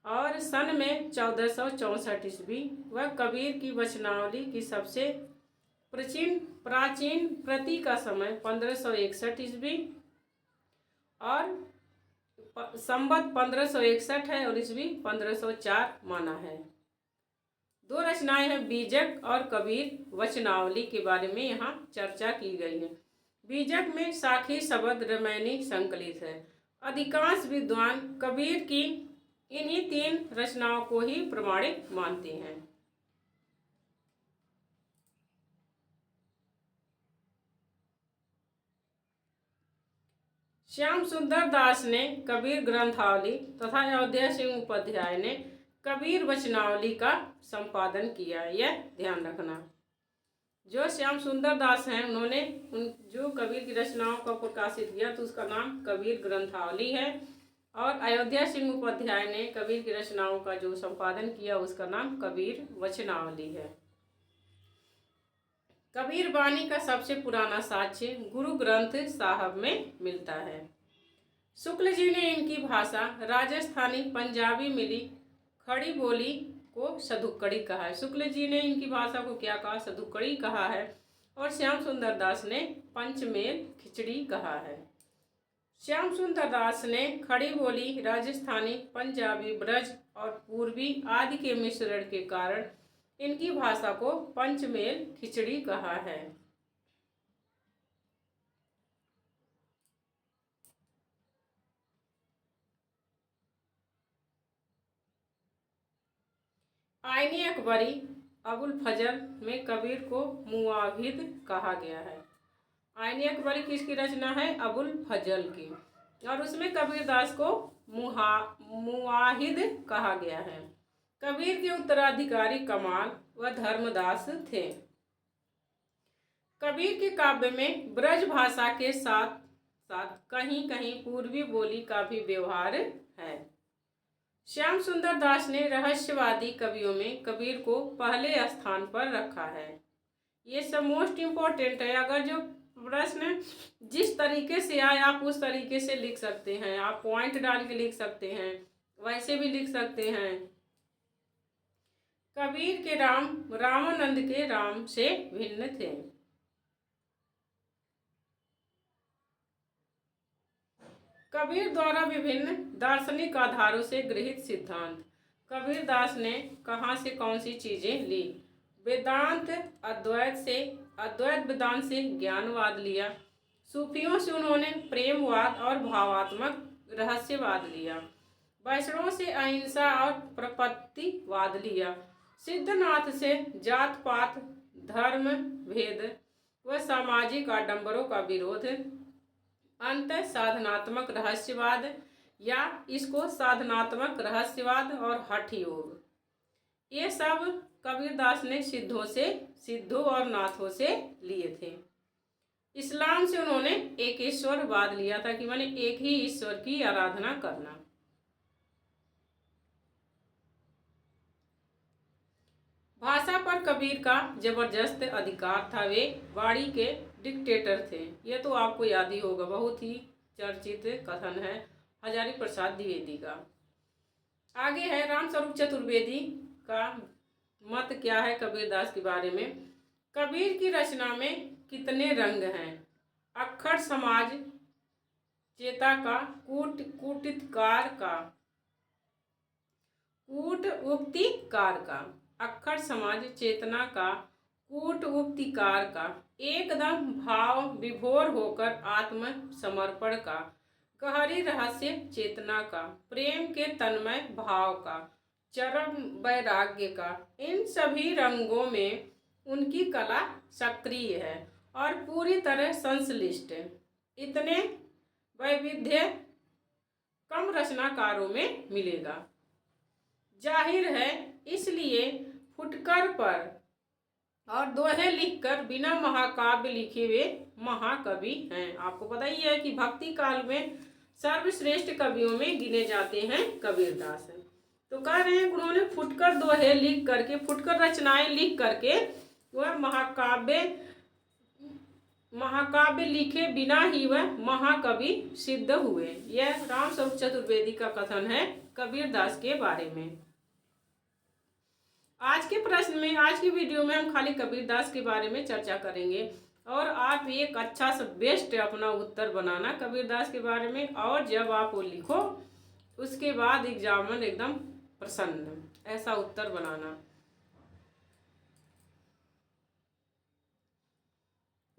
S1: और सन में 1464 ईस्वी। वह कबीर की वचनावली की सबसे प्राचीन प्रति का समय 1561 ईस्वी और संवत 1561 है, और ईस्वी 1504 माना है। 2 रचनाएं हैं, बीजक और कबीर वचनावली के बारे में यहाँ चर्चा की गई है। बीजक में साखी शबद रमैनी संकलित है। अधिकांश विद्वान कबीर की इन्हीं 3 रचनाओं को ही प्रमाणित मानते हैं। श्याम सुंदर दास ने कबीर ग्रंथावली तथा अयोध्या सिंह उपाध्याय ने कबीर वचनावली का संपादन किया, यह ध्यान रखना। जो श्याम सुंदर दास हैं उन्होंने जो कबीर की रचनाओं को प्रकाशित किया तो उसका नाम कबीर ग्रंथावली है, और अयोध्या सिंह उपाध्याय ने कबीर की रचनाओं का जो संपादन किया उसका नाम कबीर वचनावली है। कबीर वाणी का सबसे पुराना साक्ष्य गुरु ग्रंथ साहब में मिलता है। शुक्ल जी ने इनकी भाषा राजस्थानी पंजाबी मिली खड़ी बोली को सधुक्कड़ी कहा है। शुक्ल जी ने इनकी भाषा को क्या कहा? सधुक्कड़ी कहा है। और श्याम सुंदर दास ने पंचमेल खिचड़ी कहा है। श्याम सुंदर दास ने खड़ी बोली राजस्थानी, पंजाबी, ब्रज और पूर्वी आदि के मिश्रण के कारण इनकी भाषा को पंचमेल खिचड़ी कहा है। आईनी अकबरी अबुल फजल में कबीर को मुआहिद कहा गया है। आईनी अकबरी किसकी रचना है? अबुल फजल की, और उसमें कबीरदास को मुआहिद कहा गया है। कबीर के उत्तराधिकारी कमाल व धर्मदास थे। कबीर के काव्य में ब्रज भाषा के साथ साथ कहीं कहीं पूर्वी बोली का भी व्यवहार है। श्याम सुंदर दास ने रहस्यवादी कवियों में कबीर को पहले स्थान पर रखा है। ये सब मोस्ट इम्पोर्टेंट है। अगर जो प्रश्न जिस तरीके से आए आप उस तरीके से लिख सकते हैं। आप पॉइंट डाल के लिख सकते हैं, वैसे भी लिख सकते हैं। कबीर के राम रामानंद के राम से भिन्न थे। कबीर द्वारा विभिन्न दार्शनिक आधारों से गृहीत सिद्धांत। कबीरदास ने कहाँ से कौन सी चीजें ली? वेदांत, अद्वैत से, अद्वैत वेदांत से ज्ञानवाद लिया। सूफियों से उन्होंने प्रेमवाद और भावात्मक रहस्यवाद लिया। वैष्णवों से अहिंसा और प्रपत्तिवाद लिया। सिद्धनाथ से जात पात, धर्म भेद व सामाजिक आडंबरों का विरोध। अंत साधनात्मक रहस्यवाद, या इसको साधनात्मक रहस्यवाद और हठ योग, ये सब कबीरदास ने सिद्धों और नाथों से लिए थे। इस्लाम से उन्होंने एक ईश्वरवाद लिया था कि माने एक ही ईश्वर की आराधना करना। भाषा पर कबीर का जबरदस्त अधिकार था। वे वाणी के डिक्टेटर थे। ये तो आपको याद ही होगा, बहुत ही चर्चित कथन है हजारी प्रसाद द्विवेदी का। आगे है रामस्वरूप चतुर्वेदी का मत क्या है कबीरदास के बारे में। कबीर की रचना में कितने रंग हैं? अक्खड़ समाज चेता का, कूटउक्तिकार का, अक्खड़ समाज चेतना का, कूटउक्तिकार का, एकदम भाव विभोर होकर आत्म समर्पण का, गहरी रहस्य चेतना का, प्रेम के तन्मय भाव का, चरम वैराग्य का। इन सभी रंगों में उनकी कला सक्रिय है और पूरी तरह संश्लिष्ट। इतने वैविध्य कम रचनाकारों में मिलेगा, जाहिर है। इसलिए फुटकर पर और दोहे लिखकर बिना महाकाव्य लिखे हुए महाकवि हैं। आपको पता ही है कि भक्ति काल में सर्वश्रेष्ठ कवियों में गिने जाते हैं कबीरदास। तो कह रहे हैं उन्होंने फुटकर दोहे लिख करके, फुटकर रचनाएं लिख करके वह महाकाव्य लिखे बिना ही वह महाकवि सिद्ध हुए। यह रामस्वरूप चतुर्वेदी का कथन है कबीरदास के बारे में। आज के प्रश्न में, आज की वीडियो में हम खाली कबीरदास के बारे में चर्चा करेंगे और आप एक अच्छा सा बेस्ट अपना उत्तर बनाना कबीरदास के बारे में। और जब आप वो लिखो उसके बाद एग्जामिनर एकदम प्रसन्न ऐसा उत्तर बनाना।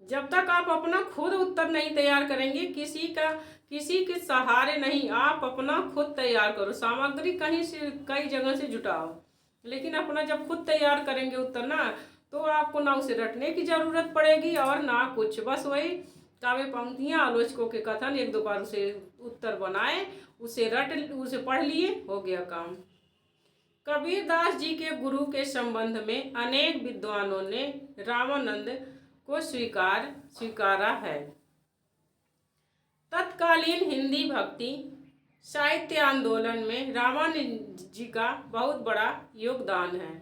S1: जब तक आप अपना खुद उत्तर नहीं तैयार करेंगे, किसी के सहारे नहीं, आप अपना खुद तैयार करो। सामग्री कई जगह से जुटाओ, लेकिन अपना जब खुद तैयार करेंगे उत्तर ना, तो आपको ना उसे रटने की जरूरत पड़ेगी और ना कुछ। बस वही काव्य पंक्तियां, आलोचकों के कथन, एक दो बार उसे उत्तर बनाए, उसे पढ़ लिए, हो गया काम। कबीरदास जी के गुरु के संबंध में अनेक विद्वानों ने रामानंद को स्वीकारा है। तत्कालीन हिंदी भक्ति साहित्य आंदोलन में रामानंद जी का बहुत बड़ा योगदान है।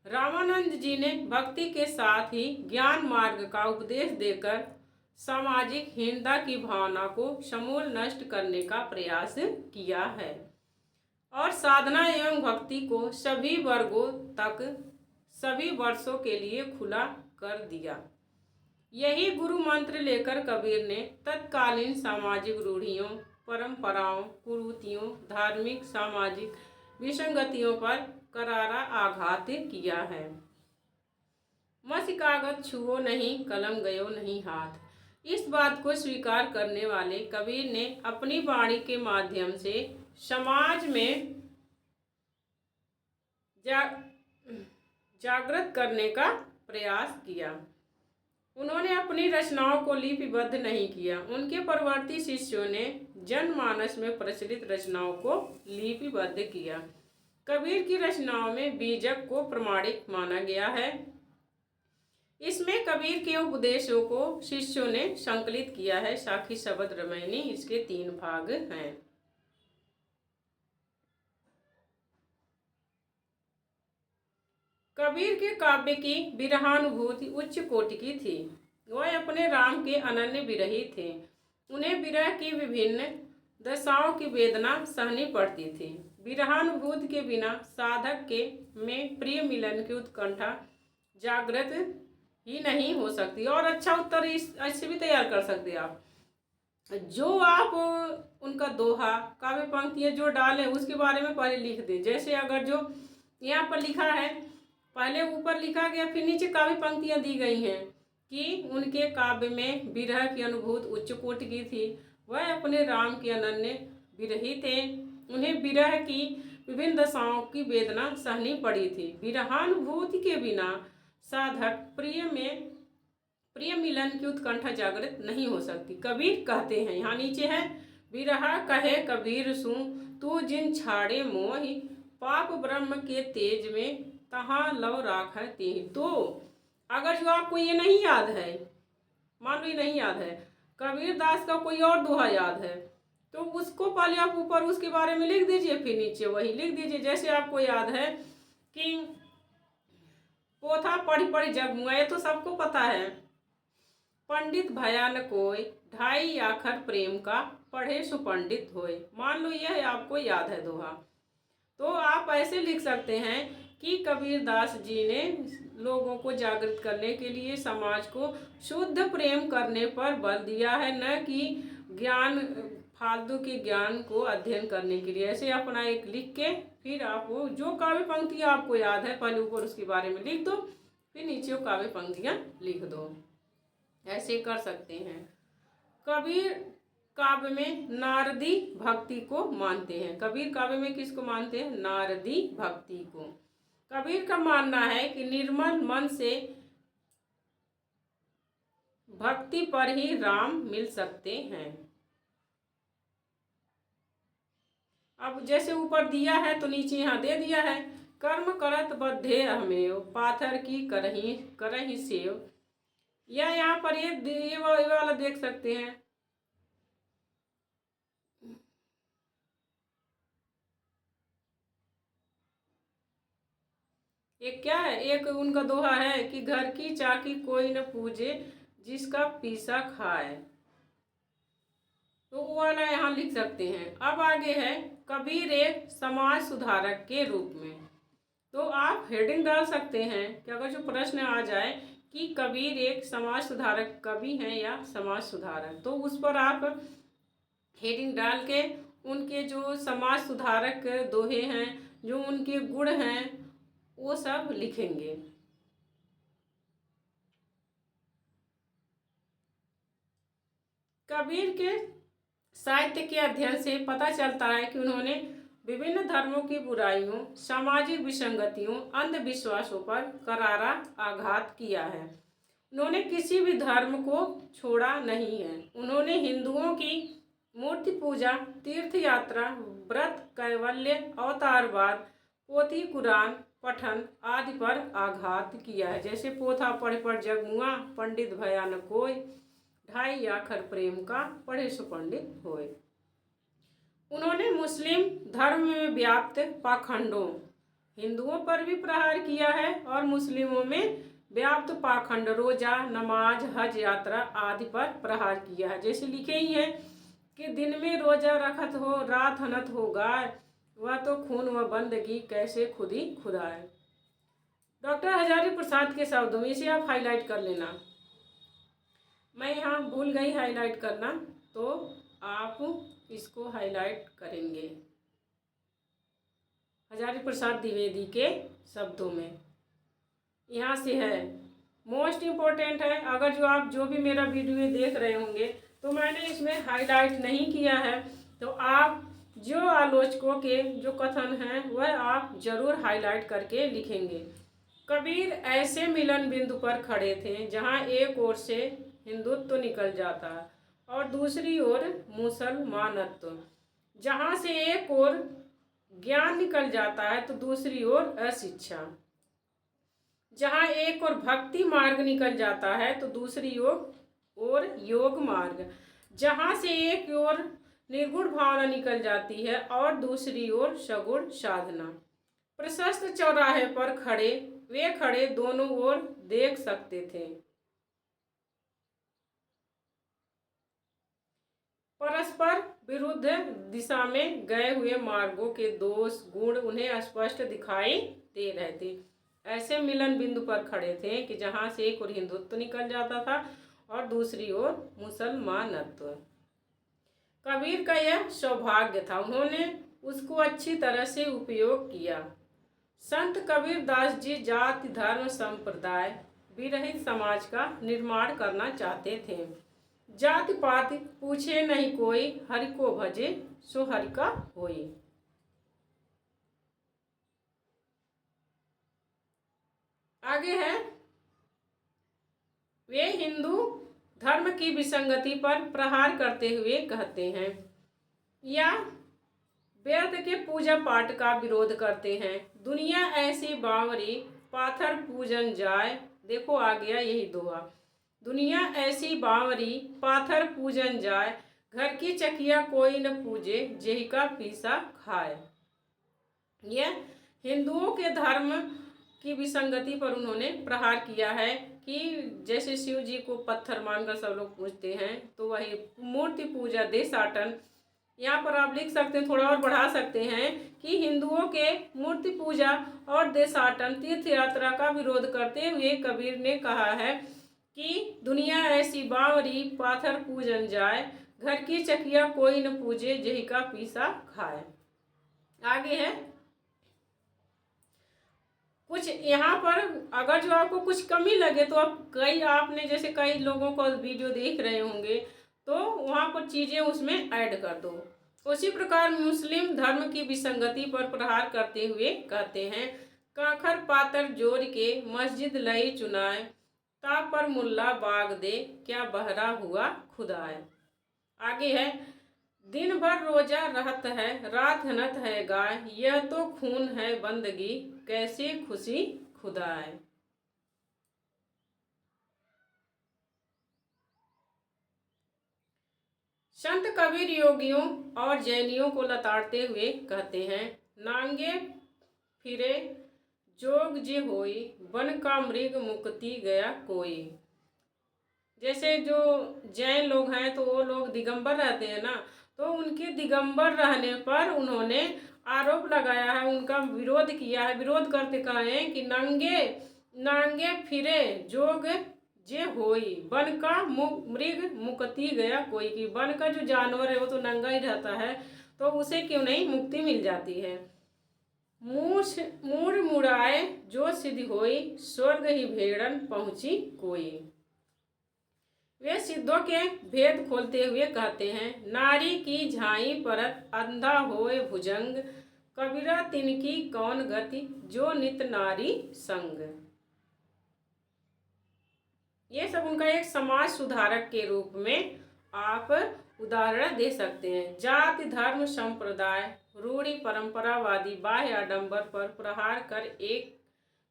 S1: रामानंद जी ने भक्ति के साथ ही ज्ञान मार्ग का उपदेश देकर सामाजिक हीनता की भावना को समूल नष्ट करने का प्रयास किया है और साधना एवं भक्ति को सभी वर्गों तक सभी वर्षों के लिए खुला कर दिया। यही गुरु मंत्र लेकर कबीर ने तत्कालीन सामाजिक रूढ़ियों, परंपराओं, कुरीतियों, धार्मिक सामाजिक विसंगतियों पर करारा आघात किया है। मसी कागज छुओ नहीं, कलम गयो नहीं हाथ। इस बात को स्वीकार करने वाले कबीर ने अपनी वाणी के माध्यम से समाज में जागृत करने का प्रयास किया। उन्होंने अपनी रचनाओं को लिपिबद्ध नहीं किया। उनके परवर्ती शिष्यों ने जनमानस में प्रचलित रचनाओं को लिपिबद्ध किया। कबीर की रचनाओं में बीजक को प्रमाणिक माना गया है। इसमें कबीर के उपदेशों को शिष्यों ने संकलित किया है। साखी शब्द रामायणी इसके 3 भाग हैं। कबीर के काव्य की विरहानुभूति उच्च कोटि की थी। वह अपने राम के अनन्य विरही थे। उन्हें विरह की विभिन्न दशाओं की वेदना सहनी पड़ती थी। विरहानुभूति के बिना साधक के में प्रिय मिलन की उत्कंठा जागृत ही नहीं हो सकती। और अच्छा उत्तर ऐसे भी तैयार कर सकते आप, जो आप उनका दोहा, काव्य पंक्तियाँ जो डालें उसके बारे में पहले लिख दें। जैसे अगर जो यहाँ पर लिखा है, पहले ऊपर लिखा गया, फिर नीचे काव्य पंक्तियाँ दी गई हैं, कि उनके काव्य में विरह की अनुभूति उच्च कोटि की थी। वह अपने राम के अनन्य विरही थे। उन्हें विरह की विभिन्न दशाओं की वेदना सहनी पड़ी थी। विरहानुभूति के बिना साधक प्रिय मिलन की उत्कंठा जागृत नहीं हो सकती। कबीर कहते हैं, यहाँ नीचे है, विरहा कहे कबीर सु तू जिन छाड़े मोहि, पाप ब्रह्म के तेज में तहाँ लव राख है तेहि। तो अगर जो आपको ये नहीं याद है, मान लो ये नहीं याद है, कबीर दास का कोई और दोहा याद है, तो उसको पहले आप ऊपर उसके बारे में लिख दीजिए, फिर नीचे वही लिख दीजिए। जैसे आपको याद है कि पोथा पढ़ी पढ़ी जग मुआ, ये तो सबको पता है। पंडित भयान कोय, ढाई आखर प्रेम का, पढ़े सुपंडित होए। मान लो यह आपको याद है दोहा, तो आप ऐसे लिख सकते हैं कि कबीरदास जी ने लोगों को जागृत करने के लिए समाज को शुद्ध प्रेम करने पर बल दिया है, न कि ज्ञान फालतू के ज्ञान को अध्ययन करने के लिए। ऐसे अपना एक लिख के फिर आप वो जो काव्य पंक्तियाँ आपको याद है पहले ऊपर उसके बारे में लिख दो, फिर नीचे वो काव्य पंक्तियाँ लिख दो। ऐसे कर सकते हैं। कबीर काव्य में नारदी भक्ति को मानते हैं। कबीर काव्य में किसको मानते हैं? नारदी भक्ति को। कबीर का मानना है कि निर्मल मन से भक्ति पर ही राम मिल सकते हैं। अब जैसे ऊपर दिया है तो नीचे यहाँ दे दिया है, कर्म करत बद्धे हमें पाथर की करही सेव। या यहाँ पर ये वाला देख सकते हैं, एक क्या है, एक उनका दोहा है कि घर की चाकी कोई न पूजे जिसका पीसा खाए, तो वो वाला यहाँ लिख सकते हैं। अब आगे है, कबीर एक समाज सुधारक के रूप में। तो आप हेडिंग डाल सकते हैं कि अगर जो प्रश्न आ जाए कि कबीर एक समाज सुधारक कवि हैं या समाज सुधारक, तो उस पर आप हेडिंग डाल के उनके जो समाज सुधारक दोहे हैं, जो उनके गुण हैं, वो सब लिखेंगे। कबीर के साहित्य के अध्ययन से पता चलता है कि उन्होंने विभिन्न धर्मों की बुराइयों, सामाजिक विसंगतियों, अंधविश्वासों पर करारा आघात किया है। उन्होंने किसी भी धर्म को छोड़ा नहीं है। उन्होंने हिंदुओं की मूर्ति पूजा, तीर्थ यात्रा, व्रत, कैवल्य, अवतारवाद, पोथी कुरान पठन आदि पर आघात किया है। जैसे पोथा पढ़े पढ़ जग मुआ, पंडित भयान कोय, ढाई आखर प्रेम का, पढ़े सो पंडित होए। उन्होंने मुस्लिम धर्म में व्याप्त पाखंडों, हिंदुओं पर भी प्रहार किया है और मुस्लिमों में व्याप्त पाखंड, रोजा, नमाज, हज यात्रा आदि पर प्रहार किया है। जैसे लिखे ही है कि दिन में रोजा रखत हो, रात हनत हो गाय, वह तो खून व बंदगी कैसे खुदी खुदाए। डॉक्टर हजारी प्रसाद के शब्दों में, इसे आप हाईलाइट कर लेना। मैं यहाँ भूल गई हाईलाइट करना, तो आप इसको हाईलाइट करेंगे। हजारी प्रसाद द्विवेदी के शब्दों में यहाँ से है, मोस्ट इम्पोर्टेंट है। अगर जो आप जो भी मेरा वीडियो देख रहे होंगे तो मैंने इसमें हाईलाइट नहीं किया है, तो आप जो आलोचकों के जो कथन हैं वह आप जरूर हाईलाइट करके लिखेंगे। कबीर ऐसे मिलन बिंदु पर खड़े थे जहाँ एक ओर से हिंदुत्व निकल जाता है और दूसरी ओर मुसलमानत्व, जहाँ से एक ओर ज्ञान निकल जाता है तो दूसरी ओर अशिक्षा, जहाँ एक ओर भक्ति मार्ग निकल जाता है तो दूसरी ओर योग मार्ग, जहाँ से एक ओर निर्गुण भावना निकल जाती है और दूसरी ओर सगुण साधना। प्रशस्त चौराहे पर वे खड़े दोनों ओर देख सकते थे। परस्पर विरुद्ध दिशा में गए हुए मार्गों के दोष गुण उन्हें स्पष्ट दिखाई दे रहे थे। ऐसे मिलन बिंदु पर खड़े थे कि जहाँ से एक ओर हिंदुत्व निकल जाता था और दूसरी ओर मुसलमानत्व। कबीर का यह सौभाग्य था, उन्होंने उसको अच्छी तरह से उपयोग किया। संत कबीर दास जी जाति धर्म संप्रदाय विरहित समाज का निर्माण करना चाहते थे। जाति पात पूछे नहीं कोई, हरि को भजे सो हरि का होई। आगे है, वे हिंदू धर्म की विसंगति पर प्रहार करते हुए कहते हैं या व्यर्थ के पूजा पाठ का विरोध करते हैं। दुनिया ऐसी बावरी पाथर पूजन जाए। देखो आ गया यही दुआ। दुनिया ऐसी बावरी पाथर पूजन जाए, घर की चकिया कोई न पूजे जेही का पीसा खाए। यह हिंदुओं के धर्म की विसंगति पर उन्होंने प्रहार किया है कि जैसे शिव जी को पत्थर मानकर सब लोग पूजते हैं, तो वही मूर्ति पूजा देशाटन। यहाँ पर आप लिख सकते हैं, थोड़ा और बढ़ा सकते हैं कि हिंदुओं के मूर्ति पूजा और देशाटन तीर्थ यात्रा का विरोध करते हुए कबीर ने कहा है कि दुनिया ऐसी बावरी पाथर पूजन जाए, घर की चकिया कोई न पूजे जेही का पीसा खाए। आगे है कुछ यहाँ पर, अगर जो आपको कुछ कमी लगे तो आप आपने जैसे कई लोगों को वीडियो देख रहे होंगे तो वहाँ पर चीज़ें उसमें ऐड कर दो। उसी प्रकार मुस्लिम धर्म की विसंगति पर प्रहार करते हुए कहते हैं, काखर पातर जोड़ के मस्जिद लई चुनाए, ता पर मुल्ला बाग दे क्या बहरा हुआ खुदाए। आगे है, दिन भर रोजा रहत है, रात हनत है गाय, यह तो खून है बंदगी, कैसे खुशी खुदाए। संत कबीर योगियों और जैनियों को लताड़ते हुए कहते हैं, नांगे फिरे जोग जे होई, बन का मृग मुक्ति गया कोई। जैसे जो जैन लोग हैं तो वो लोग दिगंबर रहते हैं ना, तो उनके दिगंबर रहने पर उन्होंने आरोप लगाया है, उनका विरोध किया है। विरोध करते कहे कि नांगे फिरे जोग जे होई, वन का मृग मुक्ति गया कोई। की वन का जो जानवर है वो तो नंगा ही रहता है, तो उसे क्यों नहीं मुक्ति मिल जाती है। मूड़ मुड़ाए जो सिद्धि होई, स्वर्ग ही भेड़न पहुंची कोई। वे सिद्धों के भेद खोलते हुए कहते हैं, नारी की झाई परत अंधा होए भुजंग, कबीरा तिनकी कौन गति जो नित नारी संग। ये सब उनका एक समाज सुधारक के रूप में आप उदाहरण दे सकते हैं। जाति धर्म संप्रदाय रूढ़ी परंपरावादी बाह्य आडंबर पर प्रहार कर एक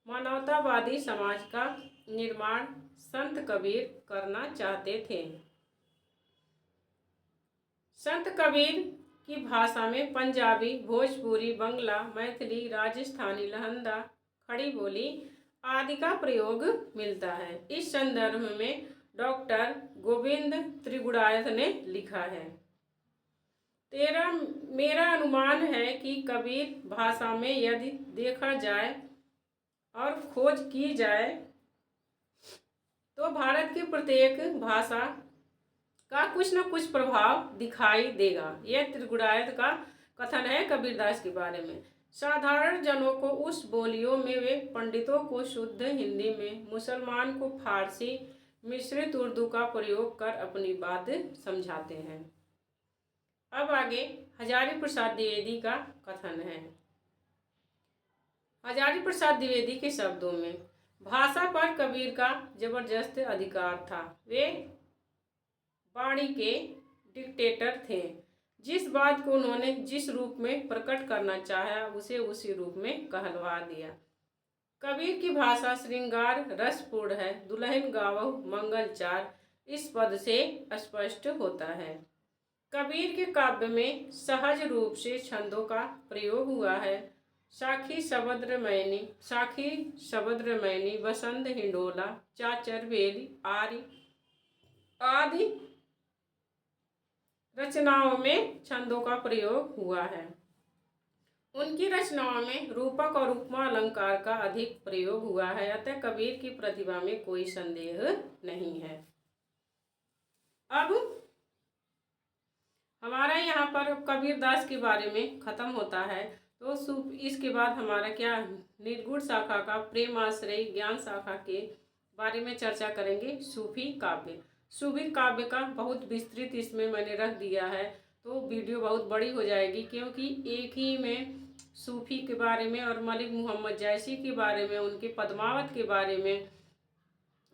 S1: मानवतावादी समाज का निर्माण संत कबीर करना चाहते थे। संत कबीर की भाषा में पंजाबी, भोजपुरी, बंगला, मैथिली, राजस्थानी, लहंदा, खड़ी बोली आदि का प्रयोग मिलता है। इस संदर्भ में डॉक्टर गोविंद त्रिगुणायत ने लिखा है, मेरा अनुमान है कि कबीर भाषा में यदि देखा जाए और खोज की जाए तो भारत की प्रत्येक भाषा का कुछ न कुछ प्रभाव दिखाई देगा। यह त्रिगुणायत का कथन है कबीरदास के बारे में। साधारण जनों को उस बोलियों में, वे पंडितों को शुद्ध हिंदी में, मुसलमान को फारसी मिश्रित उर्दू का प्रयोग कर अपनी बात समझाते हैं। अब आगे हजारी प्रसाद द्विवेदी का कथन है। हजारी प्रसाद द्विवेदी के शब्दों में, भाषा पर कबीर का जबरदस्त अधिकार था। वे वाणी के डिक्टेटर थे। जिस बात को उन्होंने जिस रूप में प्रकट करना चाहा उसे उसी रूप में कहलवा दिया। कबीर की भाषा श्रृंगार रसपूर्ण है, दुल्हन गावो मंगलचार इस पद से स्पष्ट होता है। कबीर के काव्य में सहज रूप से छंदों का प्रयोग हुआ है। साखी शबद्रमैनी, बसंत हिंडोला, चाचर वेली आदि रचनाओं में छंदों का प्रयोग हुआ है। उनकी रचनाओं में रूपक और उपमा अलंकार का अधिक प्रयोग हुआ है, अतः कबीर की प्रतिभा में कोई संदेह नहीं है। अब हमारा यहाँ पर कबीरदास के बारे में खत्म होता है, तो इसके बाद हमारा क्या निर्गुण शाखा का प्रेमाश्रय ज्ञान शाखा के बारे में चर्चा करेंगे सूफी काव्य। सूफी काव्य का बहुत विस्तृत इसमें मैंने रख दिया है, तो वीडियो बहुत बड़ी हो जाएगी, क्योंकि एक ही में सूफी के बारे में और मलिक मोहम्मद जैसी के बारे में, उनके पद्मावत के बारे में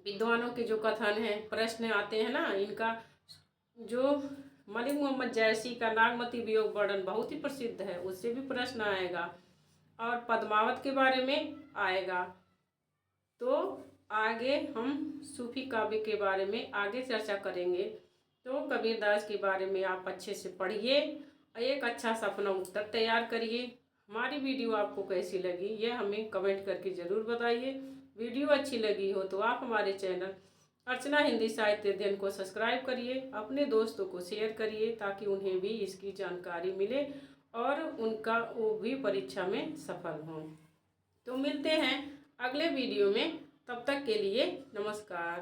S1: विद्वानों के जो कथन हैं, प्रश्न आते हैं ना इनका, जो मलिक मोहम्मद जैसी का नागमती वियोग वर्णन बहुत ही प्रसिद्ध है, उससे भी प्रश्न आएगा और पद्मावत के बारे में आएगा। तो आगे हम सूफी काव्य के बारे में आगे चर्चा करेंगे। तो कबीरदास के बारे में आप अच्छे से पढ़िए, एक अच्छा सा अपना उत्तर तैयार करिए। हमारी वीडियो आपको कैसी लगी यह हमें कमेंट करके ज़रूर बताइए। वीडियो अच्छी लगी हो तो आप हमारे चैनल अर्चना हिंदी साहित्य अध्ययन को सब्सक्राइब करिए, अपने दोस्तों को शेयर करिए ताकि उन्हें भी इसकी जानकारी मिले और उनका वो भी परीक्षा में सफल हों। तो मिलते हैं अगले वीडियो में, तब तक के लिए नमस्कार।